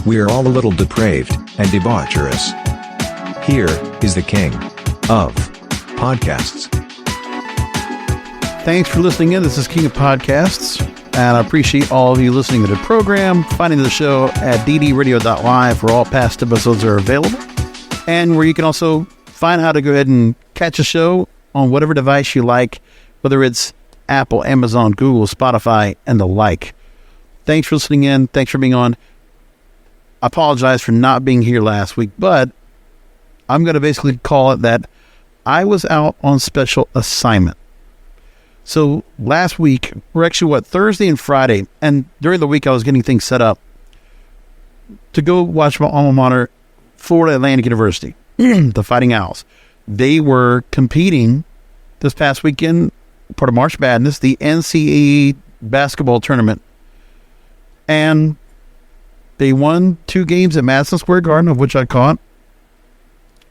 We are all a little depraved and debaucherous. Here is the king of podcasts. Thanks for listening in. This is King of Podcasts, and I appreciate all of you listening to the program, finding the show at ddradio.live where all past episodes are available, and where you can also find how to go ahead and catch a show on whatever device you like, whether it's Apple, Amazon, Google, Spotify, and the like. Thanks for listening in. Thanks for being on. I apologize for not being here last week, but I'm going to basically call it that I was out on special assignment. So last week, or actually Thursday and Friday, and during the week I was getting things set up to go watch my alma mater, Florida Atlantic University, the Fighting Owls. They were competing this past weekend, part of March Madness, the NCAA basketball tournament. And they won 2 games at Madison Square Garden, of which I caught.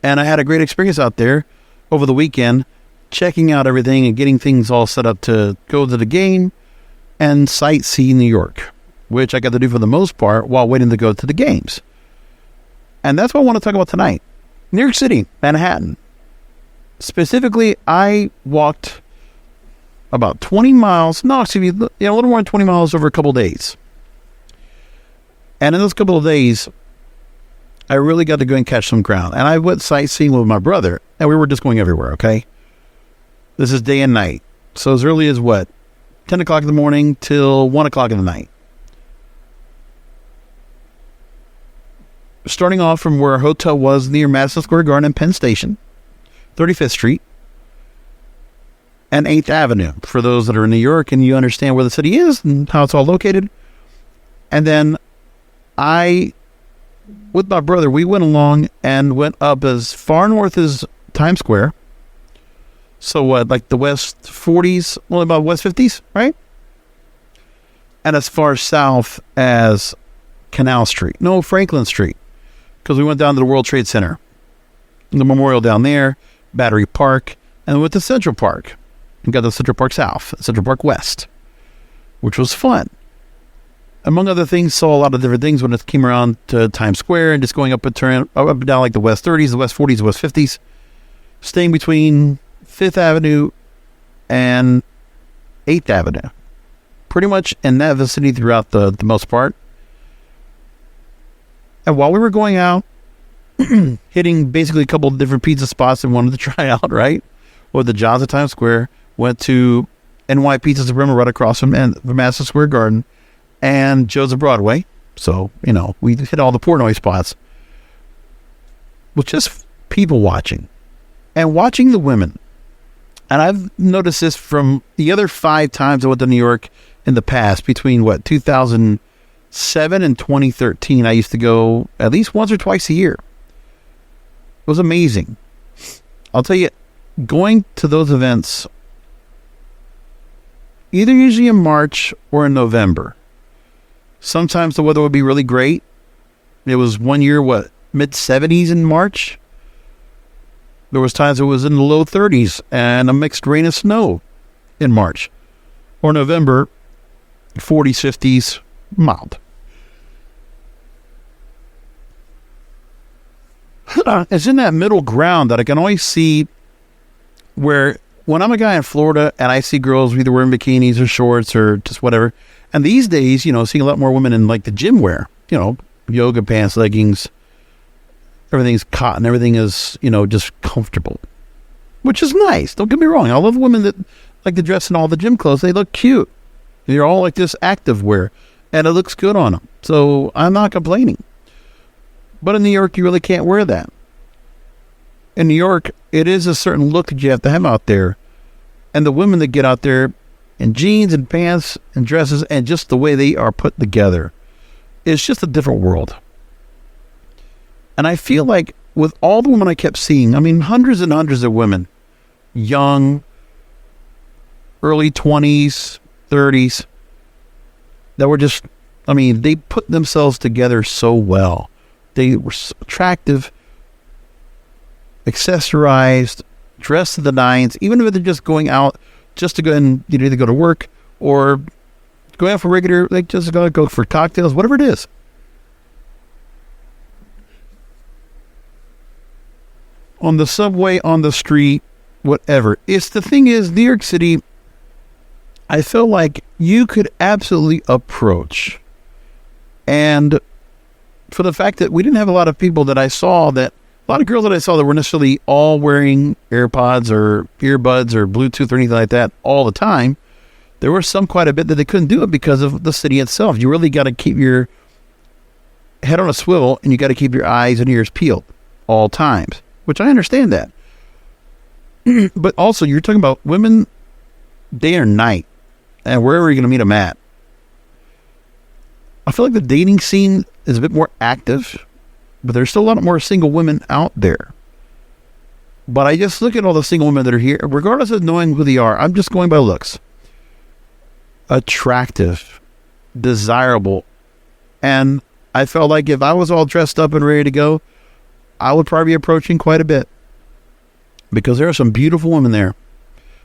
And I had a great experience out there over the weekend, checking out everything and getting things all set up to go to the game and sightsee New York, which I got to do for the most part while waiting to go to the games. And that's what I want to talk about tonight. New York City, Manhattan. Specifically, I walked about 20 miles, a little more than 20 miles over a couple of days. And in those couple of days, I really got to go and catch some ground. And I went sightseeing with my brother, and we were just going everywhere, okay? This is day and night. So as early as 10 o'clock in the morning till 1 o'clock in the night. Starting off from where our hotel was near Madison Square Garden and Penn Station, 35th Street, and 8th Avenue, for those that are in New York and you understand where the city is and how it's all located. And then with my brother, we went along and went up as far north as Times Square. So like the West 40s, well, about West 50s, right? And as far south as Franklin Street. Because we went down to the World Trade Center, the memorial down there, Battery Park, and we went to Central Park. And got to Central Park South, Central Park West, which was fun. Among other things, saw a lot of different things when it came around to Times Square and just going up and down like the West 30s, the West 40s, the West 50s, staying between 5th Avenue and 8th Avenue. Pretty much in that vicinity throughout the most part. And while we were going out, hitting basically a couple of different pizza spots and wanted to try out, right? Or the Jaws at Times Square, went to NY Pizza Suprema right across from Madison Square Garden and Joe's of Broadway. So, we hit all the Portnoy spots. With just people watching and watching the women. And I've noticed this from the other 5 times I went to New York in the past, between 2007 and 2013. I used to go at least once or twice a year. It was amazing. I'll tell you, going to those events, either usually in March or in November. Sometimes the weather would be really great. It was one year, mid-70s in March. There was times it was in the low 30s and a mixed rain and snow in March. Or November, 40s, 50s, mild. It's in that middle ground that I can always see where when I'm a guy in Florida and I see girls either wearing bikinis or shorts or just whatever, and these days, seeing a lot more women in like the gym wear, yoga pants, leggings, everything's cotton, everything is, just comfortable, which is nice. Don't get me wrong. I love women that like to dress in all the gym clothes. They look cute. They're all like this active wear and it looks good on them. So I'm not complaining. But in New York, you really can't wear that. In New York, it is a certain look that you have to have out there. And the women that get out there in jeans and pants and dresses and just the way they are put together, it's just a different world. And I feel like with all the women I kept seeing, hundreds and hundreds of women, young, early 20s, 30s, that were just, they put themselves together so well. They were attractive, accessorized, dressed to the nines, even if they're just going out just to go and either go to work or go out for regular, just gotta go for cocktails, whatever it is. on the subway, on the street, whatever. The thing is, New York City, I feel like you could absolutely approach. And for the fact that we didn't have a lot of people that I saw a lot of girls that I saw that were necessarily all wearing AirPods or earbuds or Bluetooth or anything like that all the time, there were some quite a bit that they couldn't do it because of the city itself. You really got to keep your head on a swivel and you got to keep your eyes and ears peeled all times, which I understand that. But also, you're talking about women day or night and wherever you're going to meet them at. I feel like the dating scene is a bit more active, but there's still a lot more single women out there. But I just look at all the single women that are here, regardless of knowing who they are. I'm just going by looks. Attractive, desirable. And I felt like if I was all dressed up and ready to go, I would probably be approaching quite a bit. Because there are some beautiful women there.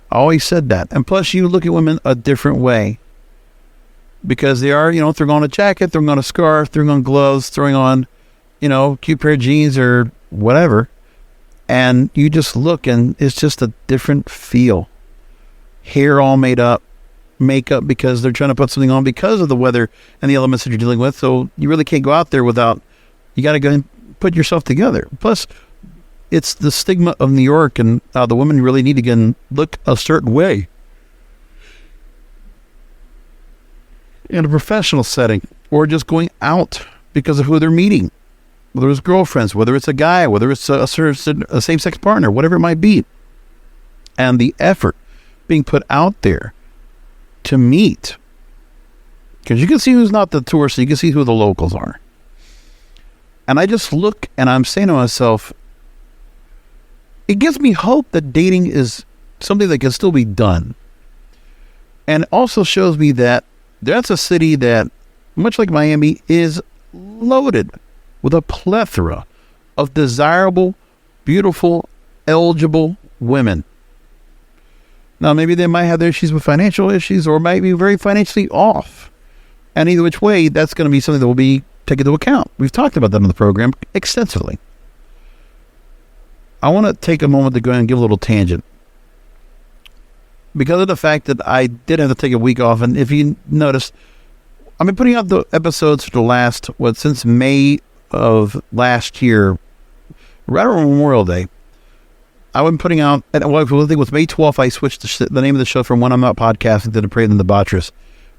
I always said that. And plus, you look at women a different way. Because they are, throwing on a jacket, throwing on a scarf, throwing on gloves, throwing on, cute pair of jeans or whatever. And you just look and it's just a different feel. Hair all made up, makeup because they're trying to put something on because of the weather and the elements that you're dealing with. So you really can't go out there without, you got to go and put yourself together. Plus, it's the stigma of New York and the women really need to get and look a certain way. In a professional setting or just going out because of who they're meeting, whether it's girlfriends, whether it's a guy, whether it's a same-sex partner, whatever it might be. And the effort being put out there to meet, because you can see who's not the tourist, you can see who the locals are. And I just look and I'm saying to myself, it gives me hope that dating is something that can still be done. And it also shows me that that's a city that, much like Miami, is loaded with a plethora of desirable, beautiful, eligible women. Now, maybe they might have their issues with financial issues or might be very financially off. And either which way, that's going to be something that will be taken into account. We've talked about that on the program extensively. I want to take a moment to go and give a little tangent. Because of the fact that I did have to take a week off, and if you notice, I've been putting out the episodes for the last, since May of last year, right around Memorial Day. I've been putting out, and I think it was May 12th, I switched the name of the show from When I'm Not Podcasting to Depraved and Debaucherous.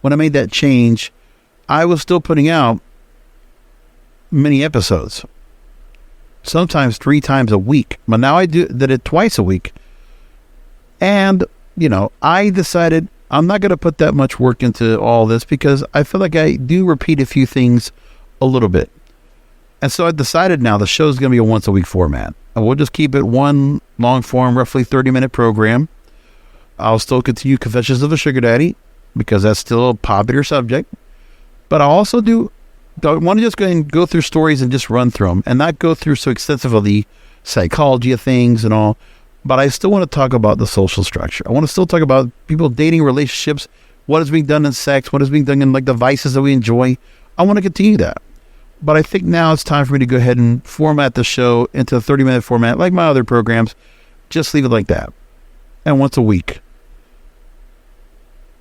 When I made that change, I was still putting out many episodes, sometimes 3 times a week. But now I did it twice a week. And I decided I'm not going to put that much work into all this because I feel like I do repeat a few things a little bit. And so I decided now the show is going to be a once a week format. And we'll just keep it one long form, roughly 30-minute program. I'll still continue Confessions of a Sugar Daddy because that's still a popular subject. But I'll also I want to just go and go through stories and just run through them and not go through so extensively psychology of things and all. But I still want to talk about the social structure. I want to still talk about people dating, relationships, what is being done in sex, what is being done in the vices that we enjoy. I want to continue that. But I think now it's time for me to go ahead and format the show into a 30-minute format like my other programs. Just leave it like that. And once a week.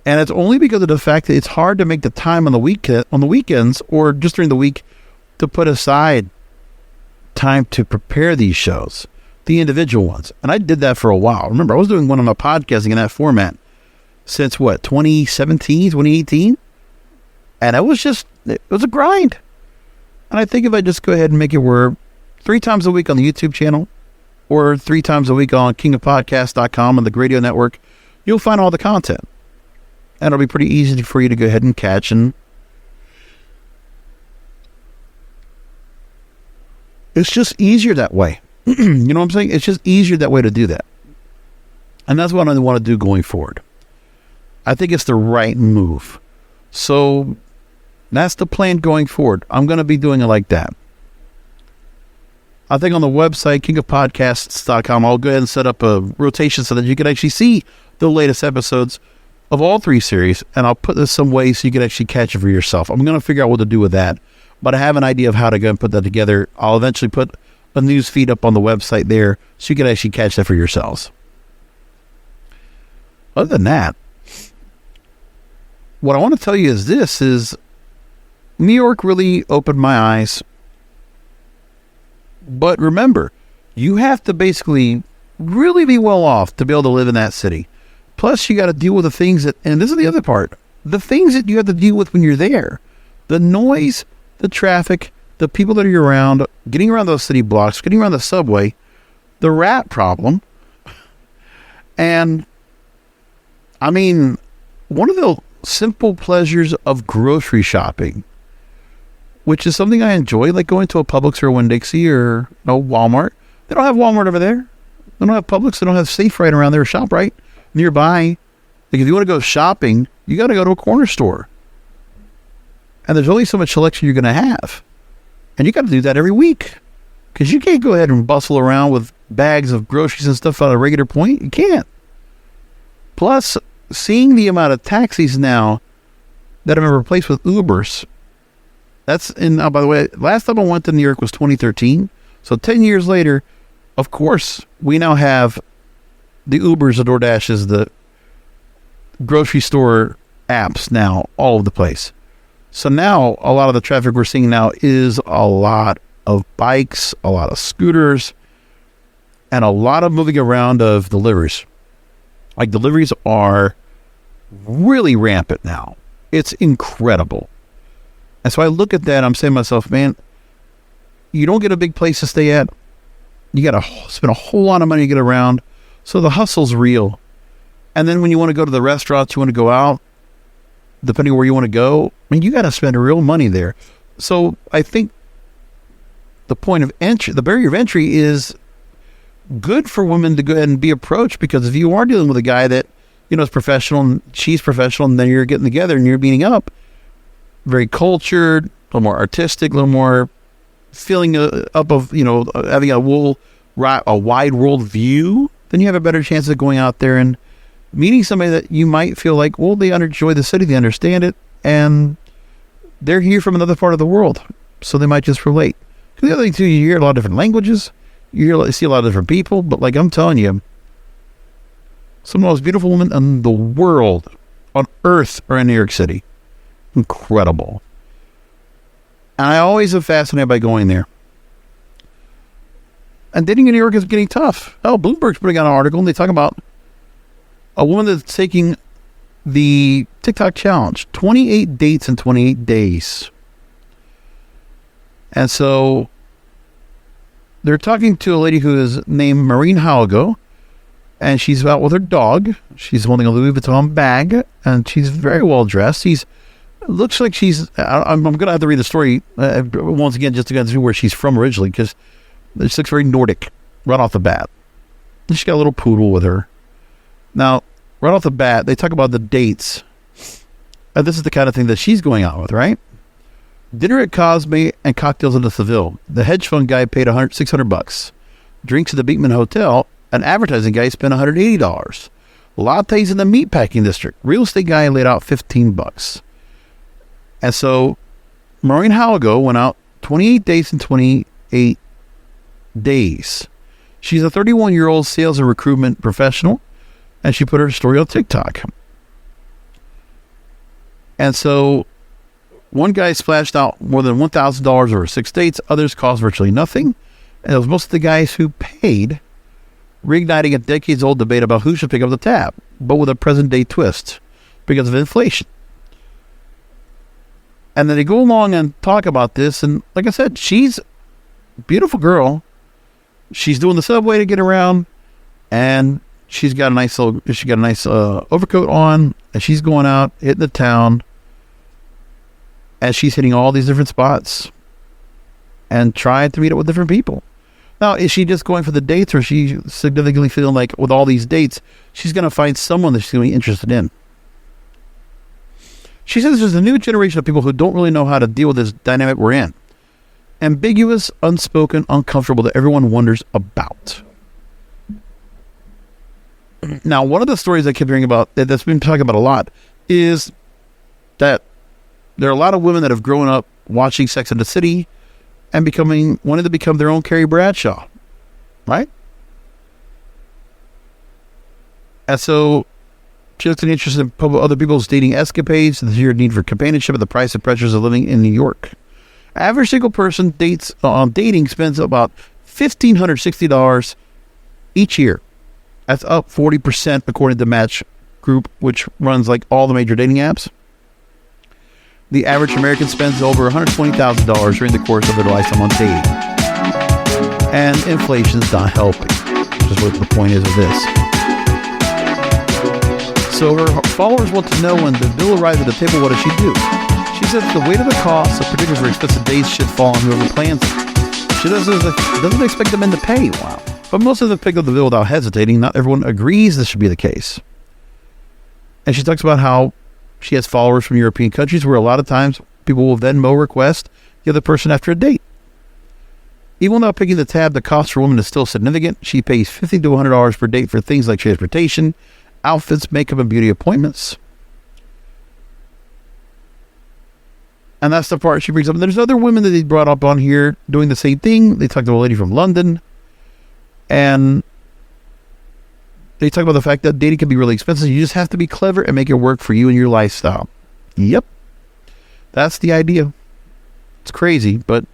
And it's only because of the fact that it's hard to make the time on the weekends or just during the week to put aside time to prepare these shows. The individual ones. And I did that for a while. Remember, I was doing one on my podcasting in that format since 2017, 2018? And it was a grind. And I think if I just go ahead and make it where 3 times a week on the YouTube channel or 3 times a week on kingofpodcasts.com and the radio network, you'll find all the content. And it'll be pretty easy for you to go ahead and catch. And it's just easier that way. You know what I'm saying? It's just easier that way to do that. And that's what I want to do going forward. I think it's the right move. So that's the plan going forward. I'm going to be doing it like that. I think on the website, kingofpodcasts.com, I'll go ahead and set up a rotation so that you can actually see the latest episodes of all 3 series. And I'll put this some way so you can actually catch it for yourself. I'm going to figure out what to do with that. But I have an idea of how to go and put that together. I'll eventually put a news feed up on the website there so you can actually catch that for yourselves. Other than that, what I want to tell you is this is New York really opened my eyes. But remember, you have to basically really be well off to be able to live in that city. Plus, you got to deal with the things that, and this is the other part, the things that you have to deal with when you're there. The noise, the traffic, the people that are around, getting around those city blocks, getting around the subway, the rat problem. And, I mean, one of the simple pleasures of grocery shopping, which is something I enjoy, like going to a Publix or a Winn-Dixie or Walmart. They don't have Walmart over there. They don't have Publix. They don't have Safe right around there, ShopRite nearby. Like if you want to go shopping, you got to go to a corner store. And there's only so much selection you're going to have. And you got to do that every week. Because you can't go ahead and bustle around with bags of groceries and stuff at a regular point. You can't. Plus, seeing the amount of taxis now that have been replaced with Ubers. That's in, by the way, last time I went to New York was 2013. So 10 years later, of course, we now have the Ubers, the DoorDashes, the grocery store apps now all over the place. So now a lot of the traffic we're seeing now is a lot of bikes, a lot of scooters, and a lot of moving around of deliveries. Like deliveries are really rampant now. It's incredible. And so I look at that and I'm saying to myself, man, you don't get a big place to stay at. You got to spend a whole lot of money to get around. So the hustle's real. And then when you want to go to the restaurants, you want to go out, depending on where you want to go, I mean, you got to spend real money there. So I think the point of entry, the barrier of entry is good for women to go ahead and be approached, because if you are dealing with a guy that, is professional and she's professional, and then you're getting together and you're meeting up, very cultured, a little more artistic, a little more feeling up of, having a wide world view, then you have a better chance of going out there and meeting somebody that you might feel like, well, they enjoy the city, they understand it, and they're here from another part of the world, so they might just relate. The other thing too, you hear a lot of different languages, you see a lot of different people, but like I'm telling you, some of the most beautiful women in the world, on earth, are in New York City. Incredible. And I always am fascinated by going there. And dating in New York is getting tough. Oh, Bloomberg's putting out an article, and they talk about a woman that's taking the TikTok challenge, 28 dates in 28 days. And so they're talking to a lady who is named Maureen Halgo, and she's out with her dog. She's holding a Louis Vuitton bag, and she's very well dressed. Looks like I'm going to have to read the story once again, just to get to where she's from originally, because she looks very Nordic right off the bat. And she's got a little poodle with her. Now, right off the bat, they talk about the dates. And this is the kind of thing that she's going out with, right? Dinner at Cosme and cocktails in the Seville. The hedge fund guy paid $600. Drinks at the Beekman Hotel. An advertising guy spent $180. Lattes in the meatpacking district. Real estate guy laid out $15. And so Maureen Halgo went out 28 days in 28 days. She's a 31-year-old sales and recruitment professional, and she put her story on TikTok. And so one guy splashed out more than $1,000 over 6 dates. Others cost virtually nothing. And it was most of the guys who paid, reigniting a decades-old debate about who should pick up the tab, but with a present-day twist because of inflation. And then they go along and talk about this. And like I said, she's a beautiful girl. She's doing the subway to get around, and she's got a nice overcoat on, and she's going out, hitting the town, and she's hitting all these different spots and trying to meet up with different people. Now, is she just going for the dates, or is she significantly feeling like with all these dates, she's going to find someone that she's going to be interested in? She says there's a new generation of people who don't really know how to deal with this dynamic we're in. Ambiguous, unspoken, uncomfortable, that everyone wonders about. Now, one of the stories I keep hearing about, that's been talking about a lot, is that there are a lot of women that have grown up watching Sex and the City and wanting to become their own Carrie Bradshaw, right? And so she looks at interest in other people's dating escapades, the sheer need for companionship, and the price and pressures of living in New York. Average single person dating spends about $1,560 each year. That's up 40% according to Match Group, which runs like all the major dating apps. The average American spends over $120,000 during the course of their lifetime on dating. And inflation's not helping, which is what the point is of this. So her followers want to know when the bill arrives at the table, what does she do? She says the weight of the cost of particularly for expensive dates should fall on whoever plans it. She doesn't expect the men to pay. Wow. But most of them pick up the bill without hesitating. Not everyone agrees this should be the case. And she talks about how she has followers from European countries where a lot of times people will Venmo request the other person after a date. Even without picking the tab, the cost for women is still significant. She pays $50 to $100 per date for things like transportation, outfits, makeup, and beauty appointments. And that's the part she brings up. And there's other women that they brought up on here doing the same thing. They talked to a lady from London. And they talk about the fact that dating can be really expensive. You just have to be clever and make it work for you and your lifestyle. Yep. That's the idea. It's crazy, but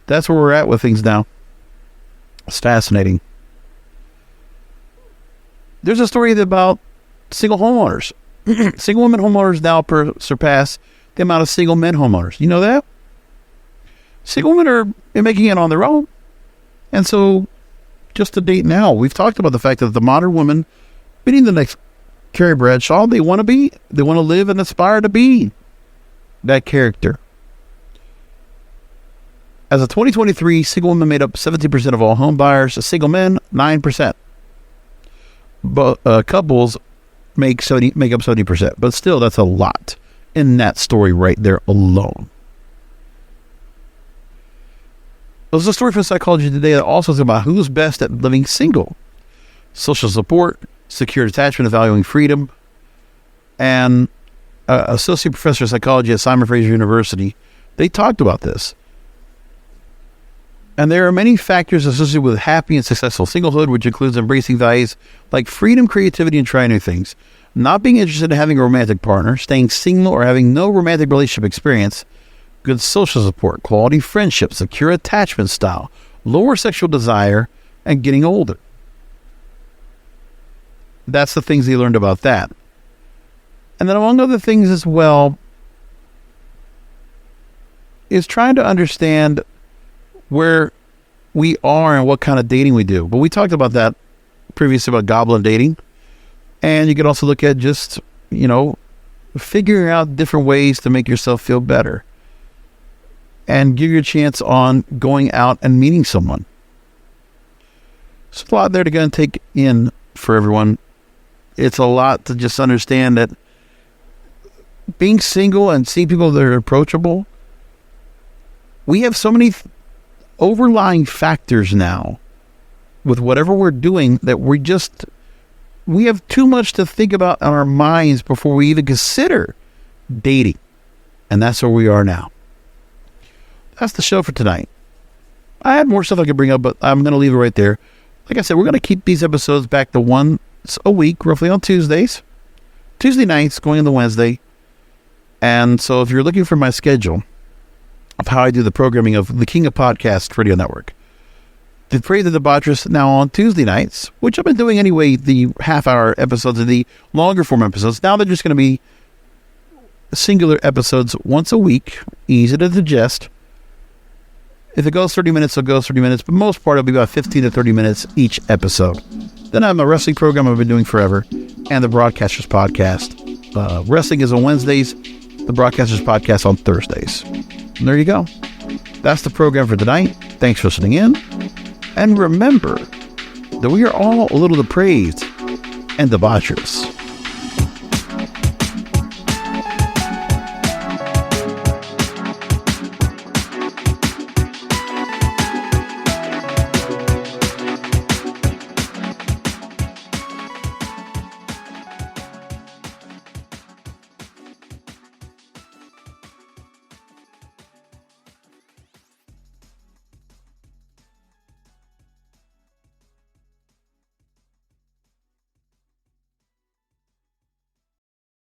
that's where we're at with things now. It's fascinating. There's a story about single homeowners. Single women homeowners now surpass the amount of single men homeowners. You know that? Single women are making it on their own. And so, just to date now, we've talked about the fact that the modern woman, meaning the next Carrie Bradshaw, they want to live and aspire to be that character. As of 2023, single women made up 17% of all home buyers, single men, 9%. But couples make up 70%. But still, that's a lot in that story right there alone. There's a story from Psychology Today that also is about who's best at living single. Social support, secure attachment, valuing freedom. And associate professor of psychology at Simon Fraser University, they talked about this. And there are many factors associated with happy and successful singlehood, which includes embracing values like freedom, creativity, and trying new things. Not being interested in having a romantic partner, staying single, or having no romantic relationship experience. Good social support, quality friendship, secure attachment style, lower sexual desire, and getting older. That's the things they learned about that. And then among other things as well, is trying to understand where we are and what kind of dating we do. But we talked about that previously about goblin dating. And you can also look at just, figuring out different ways to make yourself feel better. And give you a chance on going out and meeting someone. There's a lot there to go and take in for everyone. It's a lot to just understand that being single and seeing people that are approachable, we have so many overlying factors now with whatever we're doing that we have too much to think about in our minds before we even consider dating. And that's where we are now. That's the show for tonight. I had more stuff I could bring up, but I'm going to leave it right there. Like I said, we're going to keep these episodes back to once a week, roughly on Tuesdays. Tuesday nights, going into Wednesday. And so if you're looking for my schedule of how I do the programming of the King of Podcasts Radio Network, Depraved and Debaucherous now on Tuesday nights, which I've been doing anyway, the half-hour episodes and the longer form episodes. Now they're just going to be singular episodes once a week, easy to digest. If it goes 30 minutes, it'll go 30 minutes, but most part it'll be about 15 to 30 minutes each episode. Then I have a wrestling program I've been doing forever, and the Broadcasters Podcast. Wrestling is on Wednesdays, the Broadcasters Podcast on Thursdays. And there you go. That's the program for tonight. Thanks for listening in. And remember that we are all a little depraved and debaucherous.